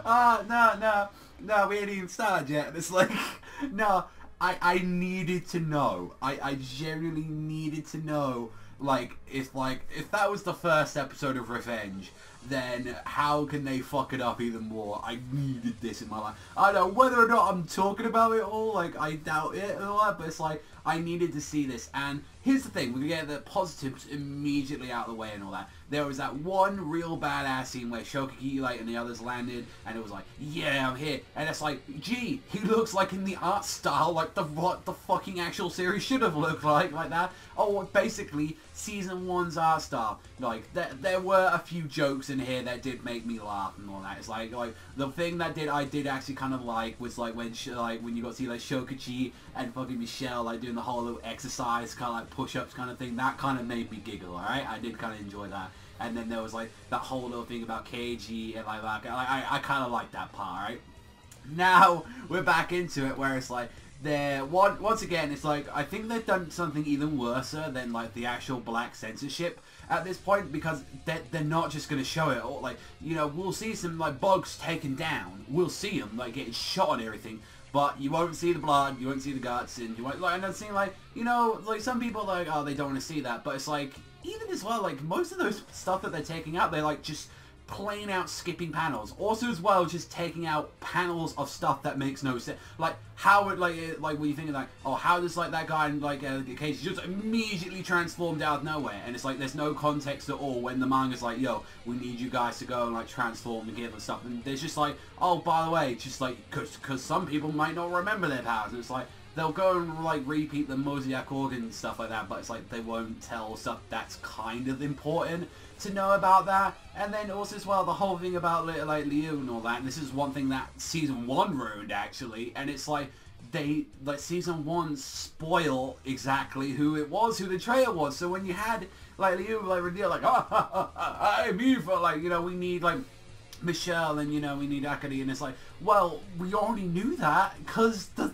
No, we ain't even started yet. And it's like, no, I needed to know. I genuinely needed to know, like, if that was the first episode of Revenge, then how can they fuck it up even more? I needed this in my life. I don't know whether or not I'm talking about it all, like, I doubt it and all that, but it's like, I needed to see this. And here's the thing, we're gonna get the positives immediately out of the way and all that. There was that one real badass scene where Shokugeki, like, and the others landed, and it was like, yeah, I'm here. And it's like, gee, he looks like in the art style, like what the fucking actual series should have looked like that. Oh, basically, season 1's art style. Like, there were a few jokes in here that did make me laugh and all that. It's like the thing that I did actually kind of like was like when you got to see like Shokugeki and fucking Michelle like doing the whole little exercise kind of like push-ups kind of thing. That kind of made me giggle. All right, I did kind of enjoy that. And then there was like that whole little thing about KG and like that. I kind of like that part. Right, now we're back into it where it's like once again, it's like I think they've done something even worse than like the actual black censorship at this point, because they're not just going to show it. Or like, you know, we'll see some like bugs taken down. We'll see them like getting shot and everything. But you won't see the blood, you won't see the guts, and you won't, like, and it seems like, you know, like, some people are like, oh, they don't want to see that, but it's like, even as well, like, most of those stuff that they're taking out, they're, like, just plain out skipping panels. Also, as well, just taking out panels of stuff that makes no sense. Like, how would, like when you think of, like, oh, how does, like, that guy in, like, Cage just immediately transformed out of nowhere, and it's like, there's no context at all when the manga's like, yo, we need you guys to go and, like, transform and give us stuff, and there's just like, oh, by the way, just, like, because some people might not remember their powers, and it's like, they'll go and, like, repeat the Mosaic organ and stuff like that, but it's like, they won't tell stuff that's kind of important to know about that. And then also as well, the whole thing about, like, Liu and all that, and this is one thing that Season 1 ruined, actually, and it's like, Season 1 spoil exactly who it was, who the traitor was. So when you had, like, Liu, like, reveal, like, I'm Eva, like, you know, we need, like, Michelle, and, you know, we need Akari, and it's like, well, we already knew that, because the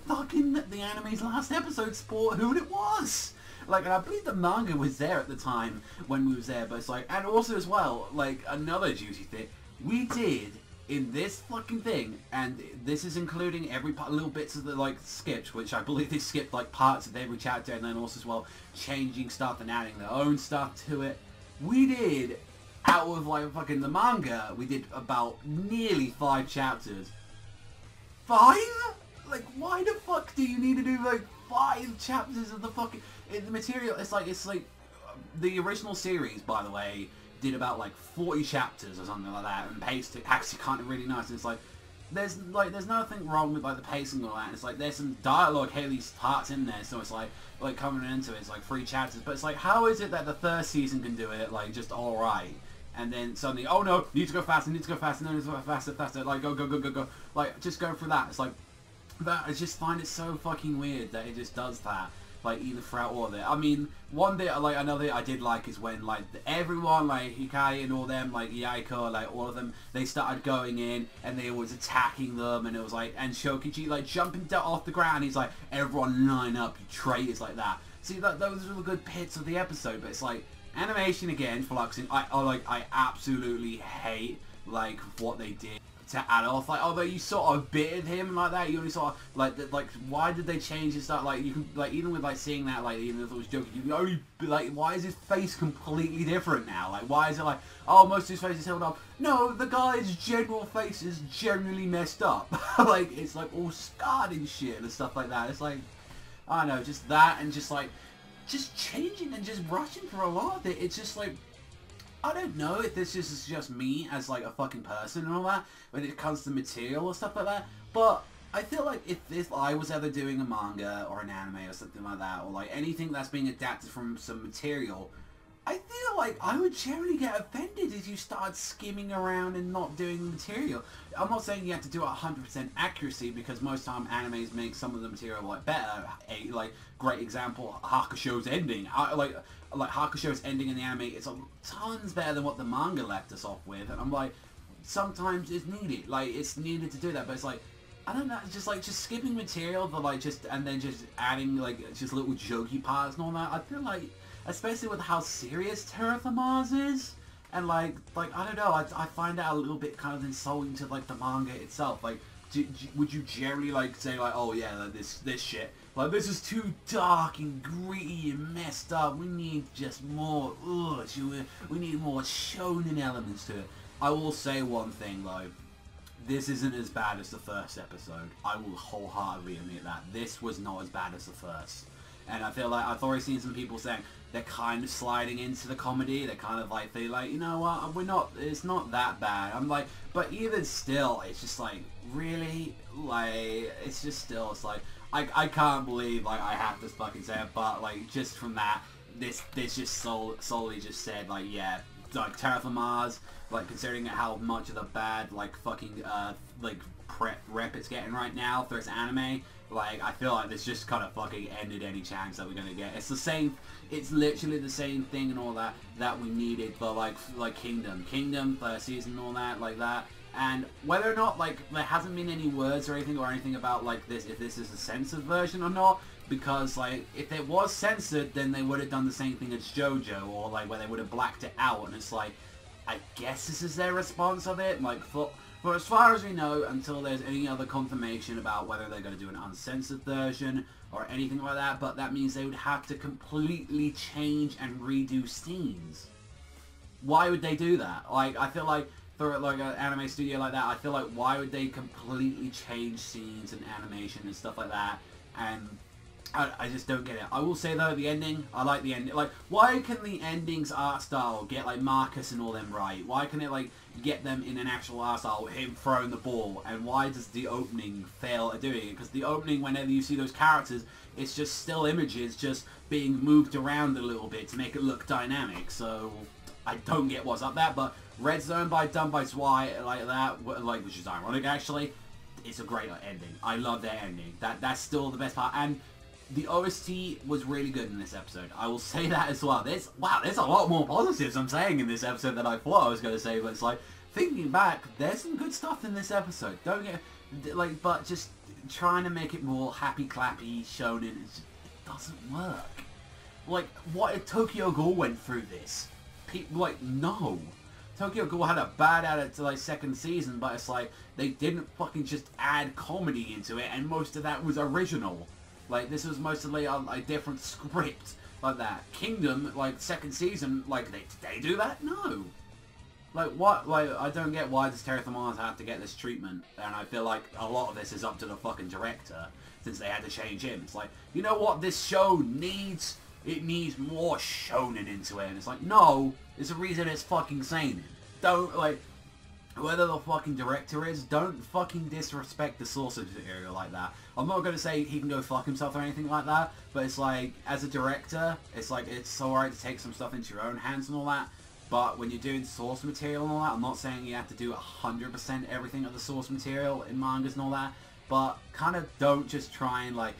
anime's last episode spoiled who it was. Like, and I believe the manga was there at the time when we was there, but it's like, and also as well, like, another juicy thing, we did, in this fucking thing, and this is including every little bits of the, like, skips, which I believe they skipped, like, parts of every chapter, and then also as well, changing stuff and adding their own stuff to it. We did, out of, like, fucking the manga, we did about nearly 5 chapters. 5? Like, why the fuck do you need to do, like, 5 chapters of the fucking the material? It's like the original series, by the way, did about like 40 chapters or something like that, and paced it actually kind of really nice. And it's like there's nothing wrong with like the pacing and all that. And it's like there's some dialogue, Haley's parts in there, so it's like coming into it, it's like 3 chapters. But it's like, how is it that the first season can do it like just all right? And then suddenly, oh no, need to go faster, need to go faster, no, need to go faster, faster, like go, like just go through that. It's like that. I just find it so fucking weird that it just does that, like, even throughout all of it. I mean, one bit, like, another I did like is when, like, everyone, like, Hikari and all them, like, Yaiko, like, all of them, they started going in, and they was attacking them, and it was like, and Shokugeki, like, jumping off the ground, he's like, everyone line up, you traitors, like that. See, those were the good bits of the episode, but it's like, animation again, fluxing, I absolutely hate, like, what they did to Adolf. Like, although you sort of bitted him like that, you only sort of like why did they change his stuff? Like, you can, like, even with like seeing that, like, even if it was joking, you can only like, why is his face completely different now? Like, why is it like, oh, most of his face is held up? No, the guy's general face is generally messed up. Like, it's like all scarred and shit and stuff like that. It's like, I don't know, just that, and just like just changing and just rushing for a lot of it. It's just like, I don't know if this is just me as like a fucking person and all that when it comes to material or stuff like that, but I feel like if I was ever doing a manga or an anime or something like that, or like anything that's being adapted from some material, I feel like I would generally get offended if you start skimming around and not doing the material. I'm not saying you have to do it 100% accuracy, because most time animes make some of the material like better. Like, great example, Hakusho's ending. Like Hakusho's ending in the anime, it's tons better than what the manga left us off with. And I'm like, sometimes it's needed. Like, it's needed to do that, but it's like, I don't know, just skipping material, but like and then just adding like just little jokey parts and all that. I feel like, especially with how serious Terra for Mars is, And like I don't know, I find that a little bit kind of insulting to like the manga itself. Like, would you generally like say like, oh yeah, like this shit, like this is too dark and gritty and messed up. We need just more. We need more shonen elements to it. I will say one thing though. This isn't as bad as the first episode. I will wholeheartedly admit that. This was not as bad as the first. And I feel like I've already seen some people saying they're kind of sliding into the comedy. They're kind of like, they're like, you know what, it's not that bad. I'm like, but even still, it's just like, really? Like, it's just still, it's like, I can't believe, like, I have to fucking say it, but like, just from that, this just solely just said, like, yeah, like, Terra for Mars, like, considering how much of the bad, like, fucking, like, rep it's getting right now for its anime, like, I feel like this just kind of fucking ended any chance that we're gonna get. It's the same, it's literally the same thing and all that we needed for, like Kingdom, first season and all that, like that. And whether or not, like, there hasn't been any words or anything about, like, this, if this is a censored version or not, because, like, if it was censored, then they would have done the same thing as JoJo, or, like, where they would have blacked it out, and it's like, I guess this is their response of it, like, for as far as we know, until there's any other confirmation about whether they're going to do an uncensored version or anything like that, but that means they would have to completely change and redo scenes. Why would they do that? Like, I feel like for like an anime studio like that, I feel like why would they completely change scenes and animation and stuff like that? And I just don't get it. I will say though, the ending, I like the ending. Like, why can the ending's art style get like Marcus and all them right? Why can it like get them in an actual art style, him throwing the ball? And why does the opening fail at doing it? Because the opening, whenever you see those characters, it's just still images just being moved around a little bit to make it look dynamic. So I don't get what's up that. But Red Zone done by Zwei like that, like, which is ironic actually. It's a great ending. I love their ending. That's still the best part. And the OST was really good in this episode. I will say that as well. There's a lot more positives I'm saying in this episode than I thought I was going to say, but it's like, thinking back, there's some good stuff in this episode. Don't get, like, but just trying to make it more happy-clappy, shonen, it doesn't work. Like, what if Tokyo Ghoul went through this? People, like, no. Tokyo Ghoul had a bad at it to, like, second season, but it's like, they didn't fucking just add comedy into it, and most of that was original. Like, this was mostly a different script like that. Kingdom, like, second season, like, they do that? No. Like, what? Like, I don't get why does Terra for Mars have to get this treatment, and I feel like a lot of this is up to the fucking director, since they had to change him. It's like, you know what this show needs? It needs more shonen into it, and it's like, no, there's a reason it's fucking seinen. Don't, like, whoever the fucking director is, don't fucking disrespect the source material like that. I'm not going to say he can go fuck himself or anything like that, but it's like, as a director, it's like, it's alright to take some stuff into your own hands and all that, but when you're doing source material and all that, I'm not saying you have to do 100% everything of the source material in mangas and all that, but kind of don't just try and like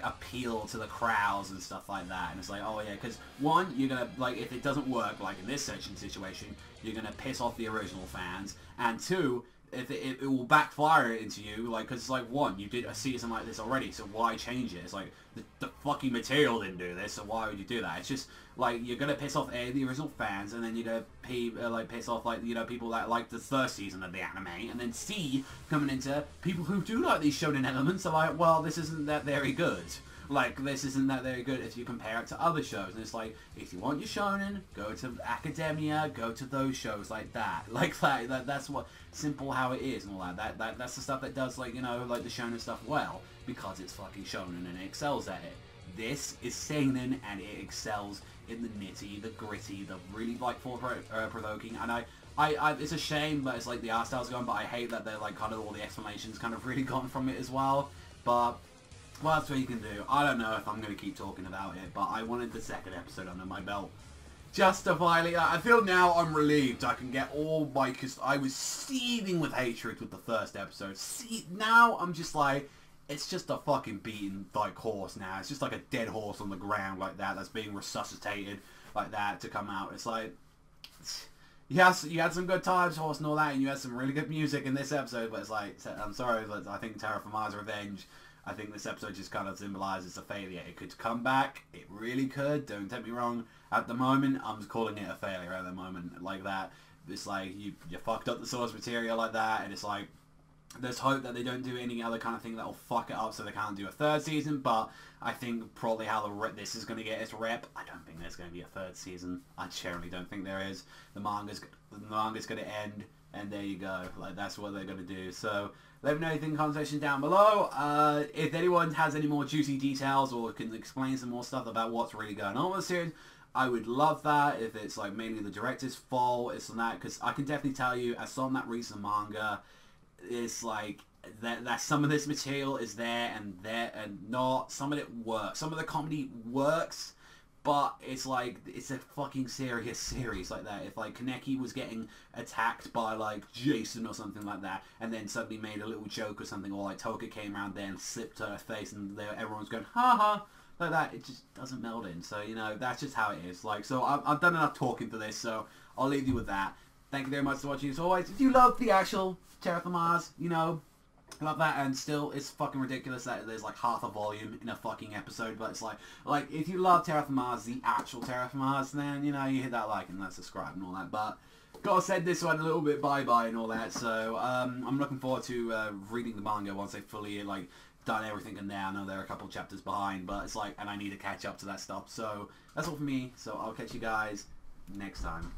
appeal to the crowds and stuff like that. And it's like, oh yeah, because one, you're gonna, like, if it doesn't work like in this section situation, you're gonna piss off the original fans, and two, if it will backfire into you, like, because it's like, one, you did a season like this already, so why change it? It's like, the fucking material didn't do this, so why would you do that? It's just, like, you're gonna piss off, A, the original fans, and then you're gonna piss off, like, you know, people that like the first season of the anime, and then C, coming into people who do like these shonen elements are like, well, this isn't that very good. Like, this isn't that very good if you compare it to other shows. And it's like, if you want your shonen, go to Academia, go to those shows like that. Like that's what, simple how it is and all that. That's the stuff that does, like, you know, like the shonen stuff well, because it's fucking shonen and it excels at it. This is seinen and it excels in the nitty, the gritty, the really, like, thought-provoking. And I it's a shame that it's like the art style's gone, but I hate that they're like kind of all the explanations kind of really gone from it as well. But well, that's what you can do. I don't know if I'm going to keep talking about it, but I wanted the second episode under my belt. Justifiably, I feel now I'm relieved. I can get all my, because I was seething with hatred with the first episode. See, now I'm just like, it's just a fucking beaten, like, horse now. It's just like a dead horse on the ground like that, that's being resuscitated like that to come out. It's like, yes, you had some good times, horse and all that, and you had some really good music in this episode, but it's like, I'm sorry, but I think Terra for Mars Revenge, I think this episode just kind of symbolizes a failure. It could come back. It really could. Don't take me wrong. At the moment, I'm just calling it a failure at the moment, like that. It's like, you fucked up the source material like that, and it's like, there's hope that they don't do any other kind of thing that will fuck it up so they can't do a third season, but I think probably how this is going to get its rep, I don't think there's going to be a third season. I generally don't think there is. The manga's going to end, and there you go. Like, that's what they're going to do. So, let me know anything in the comment section down below. If anyone has any more juicy details or can explain some more stuff about what's really going on with the series, I would love that. If it's like mainly the director's fault, it's on that, because I can definitely tell you, as someone that reads the manga, it's like that some of this material is there and not. Some of it works. Some of the comedy works, but it's like, it's a fucking serious series like that. If like Kaneki was getting attacked by like Jason or something like that, and then suddenly made a little joke or something, or like Toka came around there and slipped her face, and everyone's going ha ha like that, it just doesn't meld in. So, you know, that's just how it is. Like, so I've done enough talking for this, so I'll leave you with that. Thank you very much for watching. As always, if you love the actual Terraform Mars, you know, I love that, and still, it's fucking ridiculous that there's like half a volume in a fucking episode, but it's like if you love Terraform Mars, the actual Terraform Mars, then, you know, you hit that like and that subscribe and all that, but gotta send this one a little bit bye-bye and all that, so, I'm looking forward to, reading the manga once they fully, like, done everything in there. I know they're a couple chapters behind, but it's like, and I need to catch up to that stuff, so, that's all for me, so I'll catch you guys next time.